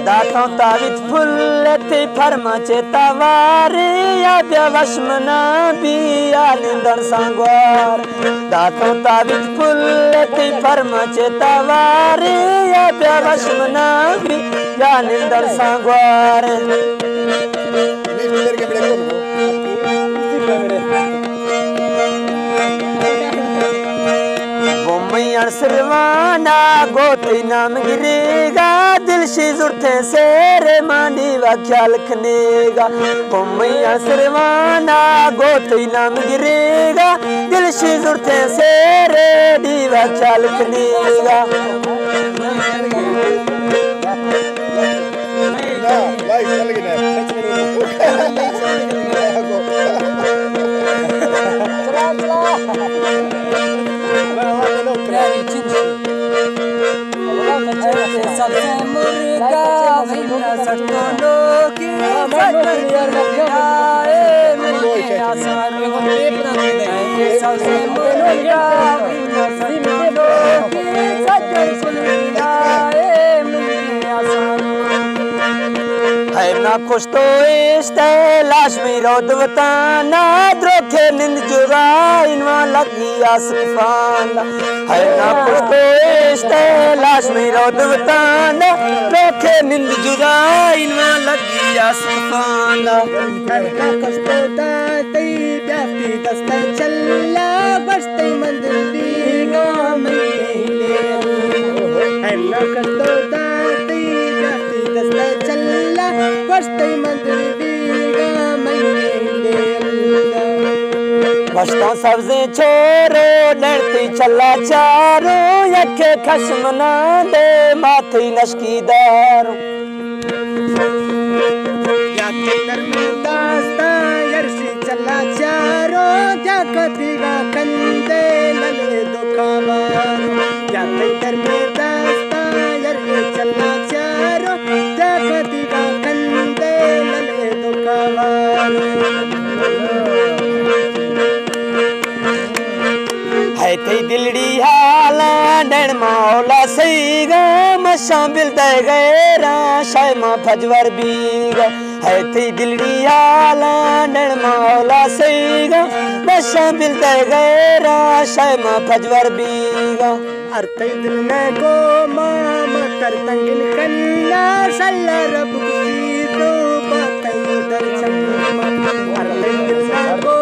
दातों तावित फुल थी फरमाचे तवारे या व्यवश मना बिया निंदर सांगवार दातों तावित फुल थी फरमाचे तवारे या व्यवश मना बिया निंदर सांगवार सरवाना गोती नाम गिरेगा दिल से जुड़ते सेरे मानी व ख्याल खनेगा मैया सरवाना गोती नाम गिरेगा दिल से जुड़ते सेरे दीवा ख्याल खनेगा सबसे मुर्गा भैया सटोलो की सबसे मुर्गा भैया सटोलो है ना खुश तो इश्ते लाश में रोदवताना द्रोखे निंद जुरा इनवा लगी आसफाना है ना खुश तो इश्ते लाश में रोदवताना द्रोखे निंद जुरा इनवा लगी आसफाना करना खुश तो दाती ब्याती दस्ते चल्ला बस्ते मंदिर दीगा में है ना खुश तो दाती ब्याती दस्ते चल्ला बस्ते मंदिर दीगा बस्ता सब्जी छोरो डरती चला चारो यखे खशमना दे माथी नशकीदार याते नर्मदास्ता यर्शी चला चारो जाकतीगा कंदे लले दुखावार याते नर्मदास्ता यर्शी चला चारो जाकतीगा कंदे लले दुखावार है ते दिलड़ी हाला डण मौला सईगा मशामिल दे गैरा शायमा फजवर बीगा है ते दिलड़ी हाला डण मौला सईगा मशामिल दे गैरा शायमा फजवर बीगा अर्ते दिल ने को मामा कर तंगिल कन्ना सल्ला रब की तो बातें दर्शन अर्ते दिल ने को